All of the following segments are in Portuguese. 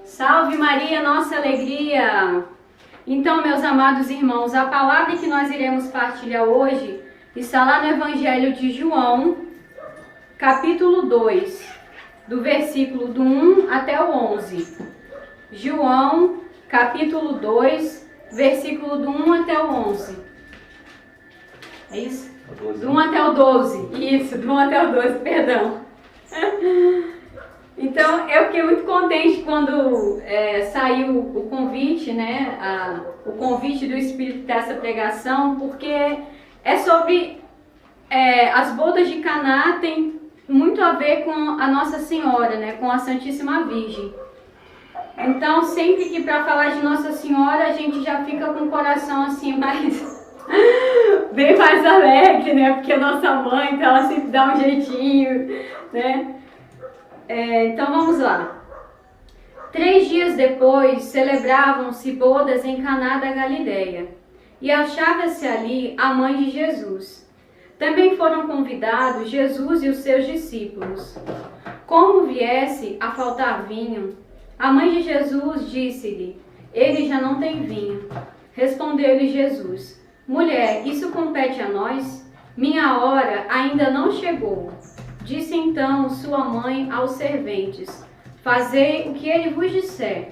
Salve Maria, nossa alegria! Então, meus amados irmãos, a palavra que nós iremos partilhar hoje está lá no Evangelho de João, capítulo 2, do versículo do 1 até o 11. João, capítulo 2, versículo do 1 até o 11. É isso? Do 1 até o 12. Isso, do 1 até o 12, perdão. Então, eu fiquei muito contente quando saiu o convite, né? O convite do Espírito dessa pregação, porque é sobre as bodas de Caná, tem muito a ver com a Nossa Senhora, né? Com a Santíssima Virgem. Então, sempre que para falar de Nossa Senhora, a gente já fica com o coração assim mais bem mais alegre, né? Porque a nossa mãe, então ela sempre dá um jeitinho, né? Então vamos lá. 3 dias depois, celebravam-se bodas em Caná da Galileia, e achava-se ali a mãe de Jesus. Também foram convidados Jesus e os seus discípulos. Como viesse a faltar vinho, a mãe de Jesus disse-lhe: ele já não tem vinho. Respondeu-lhe Jesus: mulher, isso compete a nós? Minha hora ainda não chegou. Disse então sua mãe aos serventes: fazei o que ele vos disser.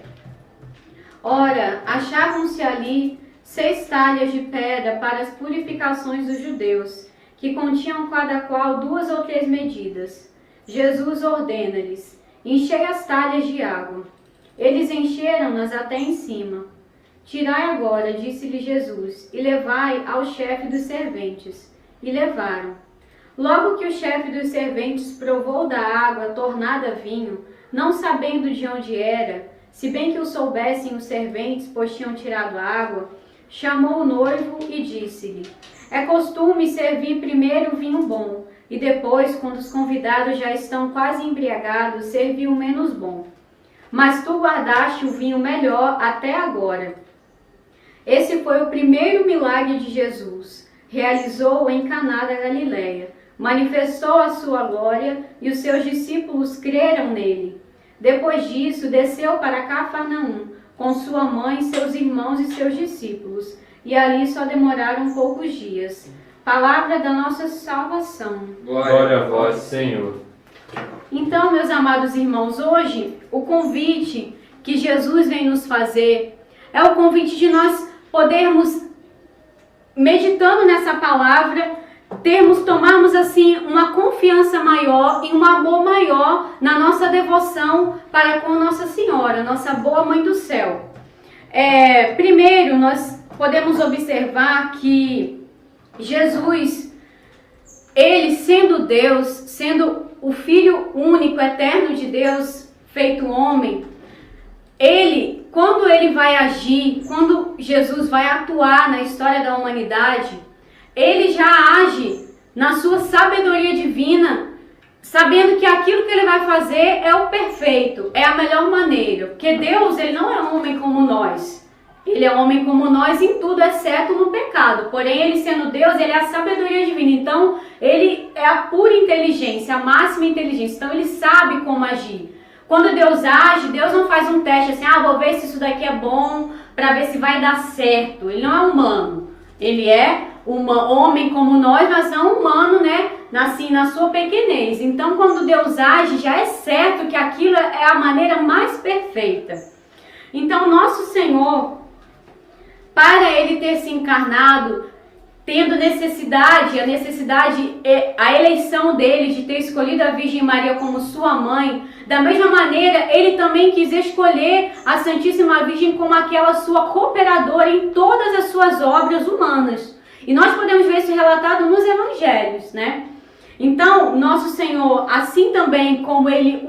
Ora, achavam-se ali 6 talhas de pedra para as purificações dos judeus, que continham cada qual 2 ou 3 medidas. Jesus ordena-lhes: enchei as talhas de água. Eles encheram-nas até em cima. Tirai agora, disse-lhe Jesus, e levai ao chefe dos serventes. E levaram. Logo que o chefe dos serventes provou da água tornada vinho, não sabendo de onde era, se bem que o soubessem os serventes, pois tinham tirado a água, chamou o noivo e disse-lhe: é costume servir primeiro o vinho bom, e depois, quando os convidados já estão quase embriagados, servir o menos bom. Mas tu guardaste o vinho melhor até agora. Esse foi o primeiro milagre de Jesus. Realizou-o em Caná da Galileia. Manifestou a sua glória e os seus discípulos creram nele. Depois disso, desceu para Cafarnaum, com sua mãe, seus irmãos e seus discípulos, e ali só demoraram poucos dias. Palavra da nossa salvação. Glória a vós, Senhor. Então, meus amados irmãos, hoje o convite que Jesus vem nos fazer é o convite de nós podermos, meditando nessa palavra, tomarmos assim uma confiança maior e um amor maior na nossa devoção para com Nossa Senhora, nossa boa Mãe do Céu. Primeiro, nós podemos observar que Jesus, ele sendo Deus, sendo o Filho único, eterno de Deus, feito homem, quando ele vai agir, quando Jesus vai atuar na história da humanidade, ele já age na sua sabedoria divina, sabendo que aquilo que ele vai fazer é o perfeito, é a melhor maneira. Porque Deus, ele não é homem como nós. Ele é homem como nós em tudo, exceto no pecado. Porém, ele sendo Deus, ele é a sabedoria divina. Então, ele é a pura inteligência, a máxima inteligência. Então, ele sabe como agir. Quando Deus age, Deus não faz um teste assim, vou ver se isso daqui é bom, para ver se vai dar certo. Ele não é humano. Ele é homem como nós, mas não humano, né? Assim, na sua pequenez. Então, quando Deus age, já é certo que aquilo é a maneira mais perfeita. Então, nosso Senhor, para ele ter se encarnado, tendo a eleição dele de ter escolhido a Virgem Maria como sua mãe, da mesma maneira, ele também quis escolher a Santíssima Virgem como aquela sua cooperadora em todas as suas obras humanas. E nós podemos ver isso relatado nos evangelhos, né? Então, nosso Senhor, assim também como ele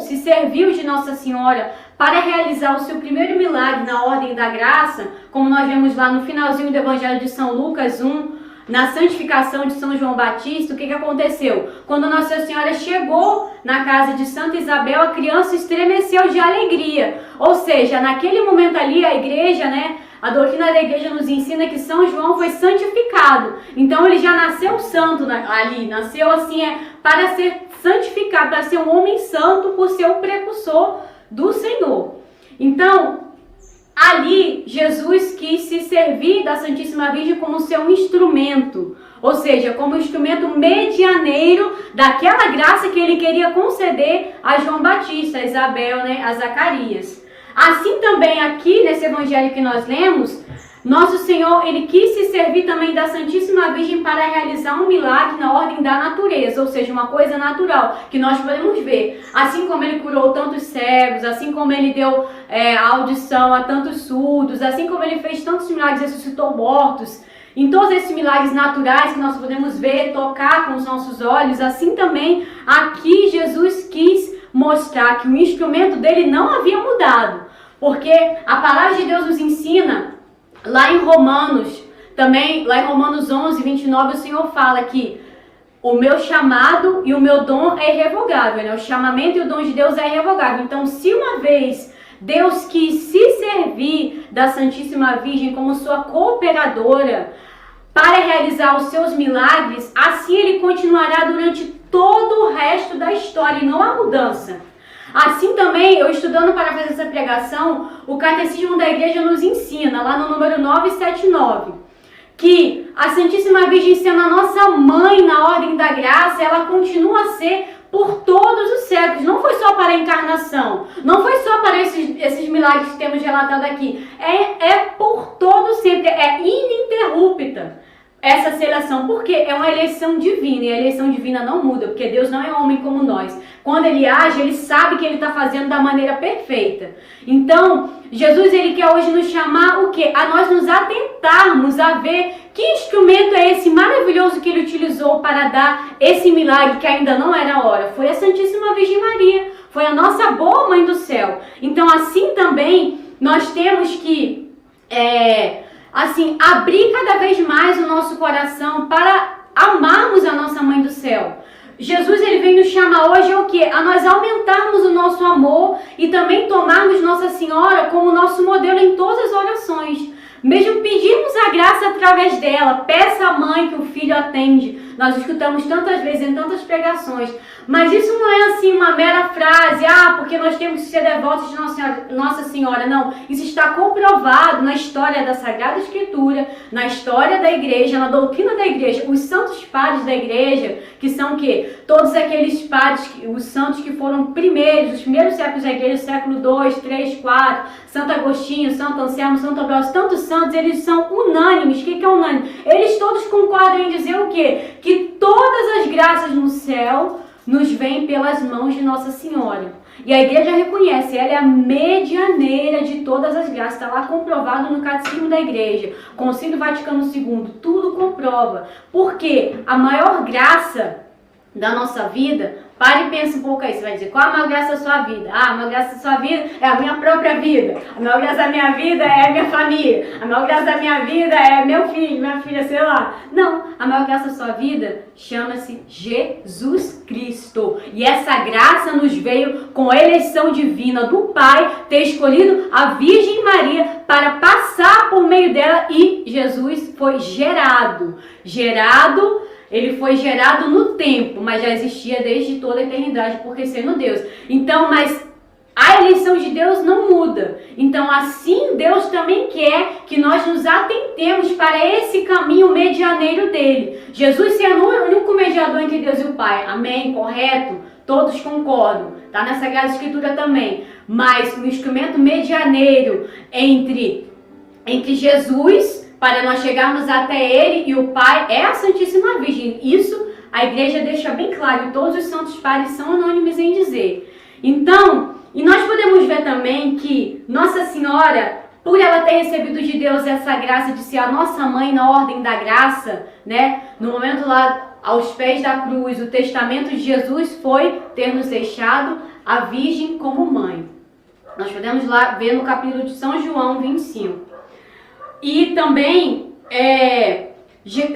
se serviu de Nossa Senhora para realizar o seu primeiro milagre na ordem da graça, como nós vemos lá no finalzinho do Evangelho de São Lucas 1, na santificação de São João Batista, o que aconteceu? Quando Nossa Senhora chegou na casa de Santa Isabel, a criança estremeceu de alegria. Ou seja, naquele momento ali, a igreja, né? A doutrina da igreja nos ensina que São João foi santificado. Então ele já nasceu santo ali, nasceu assim para ser santificado, para ser um homem santo por ser o precursor do Senhor. Então, ali, Jesus quis se servir da Santíssima Virgem como seu instrumento, ou seja, como instrumento medianeiro daquela graça que ele queria conceder a João Batista, a Isabel, né, a Zacarias. Assim também aqui nesse evangelho que nós lemos, nosso Senhor, ele quis se servir também da Santíssima Virgem para realizar um milagre na ordem da natureza, ou seja, uma coisa natural, que nós podemos ver. Assim como ele curou tantos cegos, assim como ele deu a audição a tantos surdos, assim como ele fez tantos milagres, ressuscitou mortos. Em todos esses milagres naturais que nós podemos ver, tocar com os nossos olhos, assim também aqui Jesus quis mostrar que o instrumento dele não havia mudado. Porque a palavra de Deus nos ensina, lá em Romanos, também, lá em Romanos 11, 29, o Senhor fala que o meu chamado e o meu dom é irrevogável, né? O chamamento e o dom de Deus é irrevogável. Então, se uma vez Deus quis se servir da Santíssima Virgem como sua cooperadora para realizar os seus milagres, assim ele continuará durante todo o resto da história e não há mudança. Assim também, eu estudando para fazer essa pregação, o Catecismo da Igreja nos ensina, lá no número 979, que a Santíssima Virgem, sendo a nossa mãe na ordem da graça, ela continua a ser por todos os séculos. Não foi só para a encarnação, não foi só para esses milagres que temos relatado aqui. É por todo sempre, é ininterrupta essa seleção, porque é uma eleição divina, e a eleição divina não muda, porque Deus não é homem como nós. Quando ele age, ele sabe que ele está fazendo da maneira perfeita. Então, Jesus, ele quer hoje nos chamar o quê? A nós nos atentarmos a ver que instrumento é esse maravilhoso que ele utilizou para dar esse milagre que ainda não era a hora. Foi a Santíssima Virgem Maria, foi a nossa boa mãe do céu. Então, assim também, nós temos que abrir cada vez mais o nosso coração para amarmos a nossa mãe do céu. Jesus, ele vem nos chamar hoje o quê? A nós aumentarmos o nosso amor e também tomarmos Nossa Senhora como nosso modelo em todas as orações. Mesmo pedirmos a graça através dela, peça à mãe que o filho atende. Nós escutamos tantas vezes em tantas pregações. Mas isso não é assim uma mera frase, porque nós temos que ser devotos de Nossa Senhora. Não, isso está comprovado na história da Sagrada Escritura, na história da igreja, na doutrina da igreja. Os santos padres da igreja, que são o quê? Todos aqueles padres, os santos que foram primeiros, os primeiros séculos da igreja, século 2, 3, 4, Santo Agostinho, Santo Anselmo, Santo Ambrósio, tantos santos, eles são unânimes. O que é unânime? Eles todos concordam em dizer o quê? Que todas as graças no céu nos vêm pelas mãos de Nossa Senhora. E a igreja reconhece, ela é a medianeira de todas as graças. Está lá comprovado no Catecismo da Igreja, Concílio Vaticano II, tudo comprova. Porque a maior graça da nossa vida, pare e pense um pouco aí, você vai dizer, qual a maior graça da sua vida? A maior graça da sua vida é a minha própria vida. A maior graça da minha vida é a minha família. A maior graça da minha vida é meu filho, minha filha, sei lá. Não, a maior graça da sua vida chama-se Jesus Cristo. E essa graça nos veio com a eleição divina do Pai, ter escolhido a Virgem Maria para passar por meio dela, e Jesus foi gerado. Ele foi gerado no tempo, mas já existia desde toda a eternidade, porque sendo Deus. Então, mas a eleição de Deus não muda. Então, assim, Deus também quer que nós nos atentemos para esse caminho medianeiro dele. Jesus sendo o único mediador entre Deus e o Pai. Amém? Correto? Todos concordam. Está na Sagrada Escritura também. Mas o instrumento medianeiro entre Jesus, para nós chegarmos até ele e o Pai, é a Santíssima Virgem. Isso a igreja deixa bem claro, e todos os santos padres são unânimes em dizer. Então, e nós podemos ver também que Nossa Senhora, por ela ter recebido de Deus essa graça de ser a nossa mãe na ordem da graça, né? No momento lá, aos pés da cruz, o testamento de Jesus foi ter nos deixado a Virgem como mãe. Nós podemos lá ver no capítulo de São João 25. E também,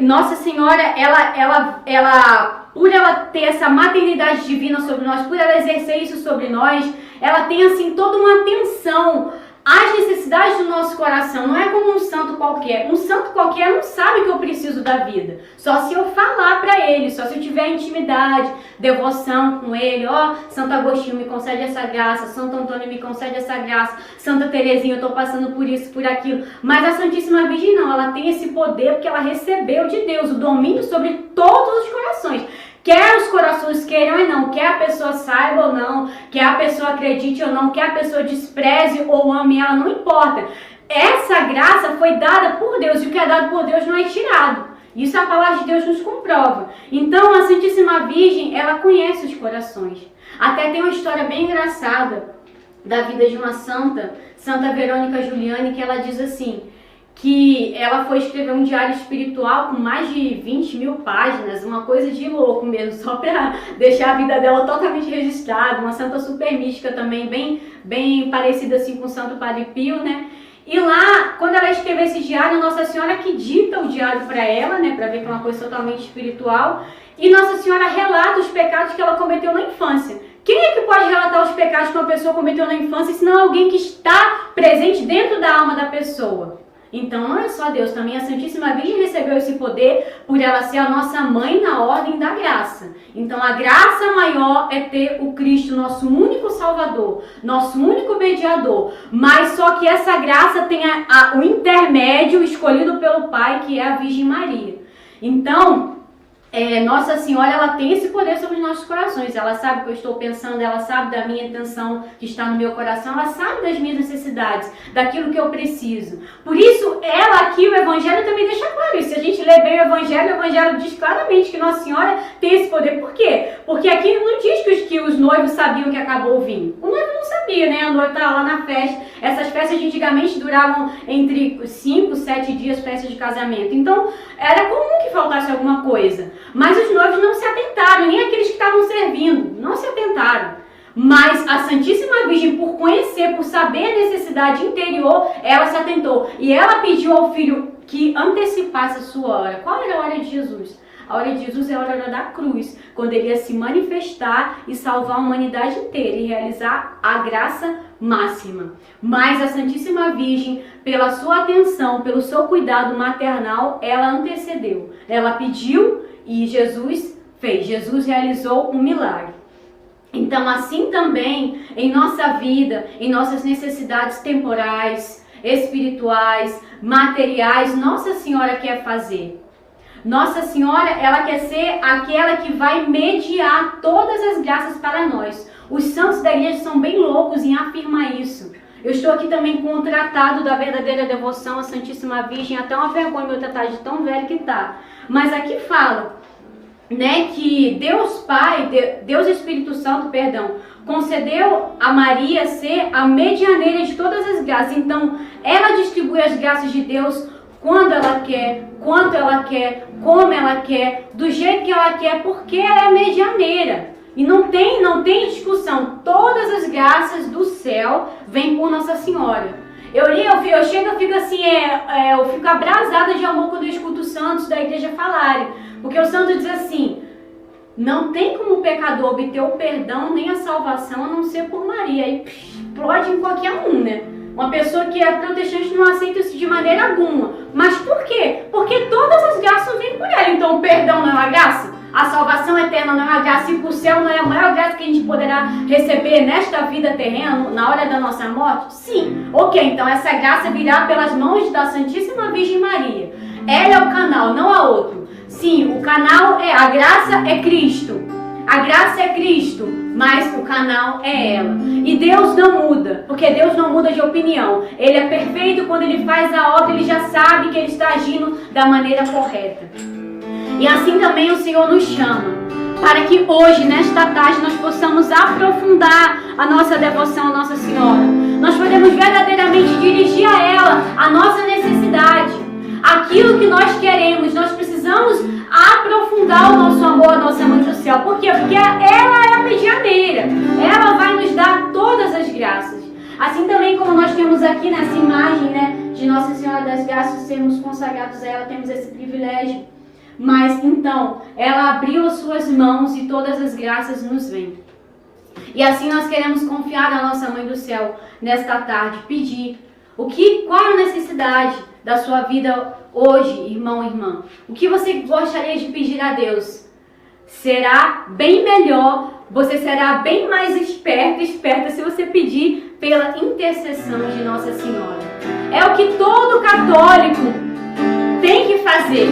Nossa Senhora, ela, por ela ter essa maternidade divina sobre nós, por ela exercer isso sobre nós, ela tem assim toda uma atenção as necessidades do nosso coração. Não é como um santo qualquer. Um santo qualquer não sabe que eu preciso da vida. Só se eu falar para ele, só se eu tiver intimidade, devoção com ele. Santo Agostinho, me concede essa graça. Santo Antônio, me concede essa graça. Santa Terezinha, eu estou passando por isso, por aquilo. Mas a Santíssima Virgem não. Ela tem esse poder porque ela recebeu de Deus o domínio sobre todos os corações. Quer os corações queiram ou não, quer a pessoa saiba ou não, quer a pessoa acredite ou não, quer a pessoa despreze ou ame ela, não importa. Essa graça foi dada por Deus e o que é dado por Deus não é tirado. Isso a palavra de Deus nos comprova. Então a Santíssima Virgem, ela conhece os corações. Até tem uma história bem engraçada da vida de uma santa, Santa Verônica Giuliani, que ela diz assim, que ela foi escrever um diário espiritual com mais de 20 mil páginas, uma coisa de louco mesmo, só para deixar a vida dela totalmente registrada, uma santa super mística também, bem parecida assim com o Santo Padre Pio, né? E lá, quando ela escreveu esse diário, Nossa Senhora que dita o diário para ela, né, para ver que é uma coisa totalmente espiritual, e Nossa Senhora relata os pecados que ela cometeu na infância. Quem é que pode relatar os pecados que uma pessoa cometeu na infância, se não alguém que está presente dentro da alma da pessoa? Então não é só Deus, também a Santíssima Virgem recebeu esse poder por ela ser a nossa mãe na ordem da graça. Então a graça maior é ter o Cristo, nosso único Salvador, nosso único mediador. Mas só que essa graça tem o intermédio escolhido pelo Pai, que é a Virgem Maria. Então, Nossa Senhora, ela tem esse poder sobre os nossos corações. Ela sabe o que eu estou pensando, ela sabe da minha intenção que está no meu coração, ela sabe das minhas necessidades, daquilo que eu preciso. Por isso, ela aqui, o Evangelho também deixa claro isso. Se a gente lê bem o Evangelho diz claramente que Nossa Senhora tem esse poder. Por quê? Porque aqui não diz que os noivos sabiam que acabou o vinho. O noivo não sabia, né? A noiva estava lá na festa. Essas festas de antigamente duravam entre 5, 7 dias, festas de casamento. Então, era comum que faltasse alguma coisa. Mas os noivos não se atentaram, nem aqueles que estavam servindo, não se atentaram. Mas a Santíssima Virgem, por conhecer, por saber a necessidade interior, ela se atentou. E ela pediu ao filho que antecipasse a sua hora. Qual era a hora de Jesus? A hora de Jesus é a hora da cruz, quando ele ia se manifestar e salvar a humanidade inteira e realizar a graça máxima. Mas a Santíssima Virgem, pela sua atenção, pelo seu cuidado maternal, ela antecedeu. Ela pediu e Jesus fez. Jesus realizou um milagre. Então, assim também, em nossa vida, em nossas necessidades temporais, espirituais, materiais, Nossa Senhora quer fazer. Nossa Senhora, ela quer ser aquela que vai mediar todas as graças para nós. Os santos da igreja são bem loucos em afirmar isso. Eu estou aqui também com o Tratado da Verdadeira Devoção à Santíssima Virgem, até uma vergonha meu tratado de tão velho que tá. Mas aqui fala, né, que Deus Pai, Deus Espírito Santo, concedeu a Maria ser a medianeira de todas as graças. Então, ela distribui as graças de Deus quando ela quer, quanto ela quer, como ela quer, do jeito que ela quer, porque ela é medianeira. E não tem discussão. Todas as graças do céu vêm por Nossa Senhora. Eu fico assim, eu fico abrasada de amor quando eu escuto os santos da igreja falarem. Porque o santo diz assim, não tem como o pecador obter o perdão nem a salvação a não ser por Maria. Aí explode em qualquer um, né? Uma pessoa que é protestante não aceita isso de maneira alguma. Mas por quê? Porque todas as graças vêm por ela. Então o perdão não é uma graça? A salvação eterna não é uma graça? E o céu não é a maior graça que a gente poderá receber nesta vida terrena, na hora da nossa morte? Sim. Ok, então essa graça virá pelas mãos da Santíssima Virgem Maria. Ela é o canal, não há outro. Sim, o canal a graça é Cristo. A graça é Cristo, mas o canal é ela. E Deus não muda, porque Deus não muda de opinião. Ele é perfeito, quando ele faz a obra, ele já sabe que ele está agindo da maneira correta. E assim também o Senhor nos chama, para que hoje, nesta tarde, nós possamos aprofundar a nossa devoção à Nossa Senhora. Nós podemos verdadeiramente dirigir a ela a nossa necessidade, aquilo que nós queremos. Nós precisamos aprofundar o nosso amor à nossa Mãe do Céu. Por quê? Porque ela é a medianeira. Ela vai nos dar todas as graças. Assim também como nós temos aqui nessa imagem, né, de Nossa Senhora das Graças, sermos consagrados a ela, temos esse privilégio. Mas então, ela abriu as suas mãos e todas as graças nos vêm. E assim nós queremos confiar na nossa Mãe do Céu nesta tarde, pedir qual é a necessidade da sua vida hoje, irmão e irmã. O que você gostaria de pedir a Deus? Será bem melhor, você será bem mais esperta se você pedir pela intercessão de Nossa Senhora. É o que todo católico tem que fazer.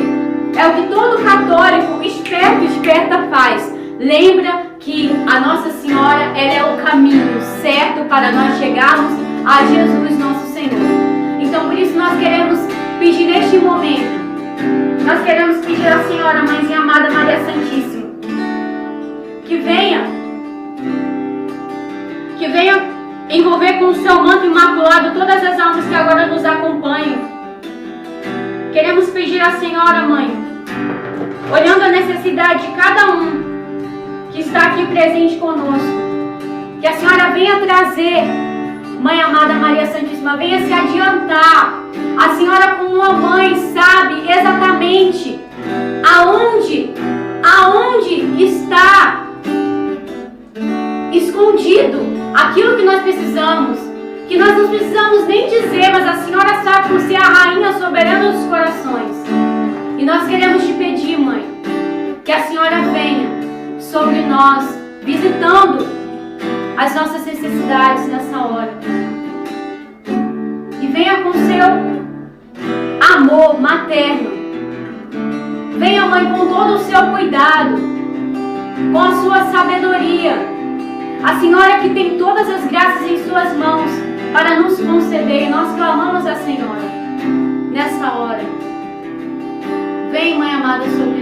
É o que todo católico esperta faz. Lembra que a Nossa Senhora, ela é o caminho certo para nós chegarmos a Jesus nosso Senhor. Então por isso nós queremos pedir neste momento, nós queremos pedir à Senhora, Mãezinha amada Maria Santíssima, que venha envolver com o seu manto imaculado todas as almas que agora nos acompanham. Queremos pedir à Senhora, Mãe, olhando a necessidade de cada um que está aqui presente conosco, que a Senhora venha trazer, Mãe amada Maria Santíssima, venha se adiantar. A Senhora, como uma mãe, sabe exatamente aonde está escondido aquilo que nós precisamos, que nós não precisamos nem dizer, mas a Senhora sabe por ser a rainha soberana dos corações. E nós queremos te pedir, Mãe, que a Senhora venha sobre nós, visitando as nossas necessidades nessa hora. E venha com seu amor materno. Venha, Mãe, com todo o seu cuidado, com a sua sabedoria. A Senhora que tem todas as graças em suas mãos para nos conceder. E nós clamamos a Senhora nessa hora. Vem, Mãe amada, sobre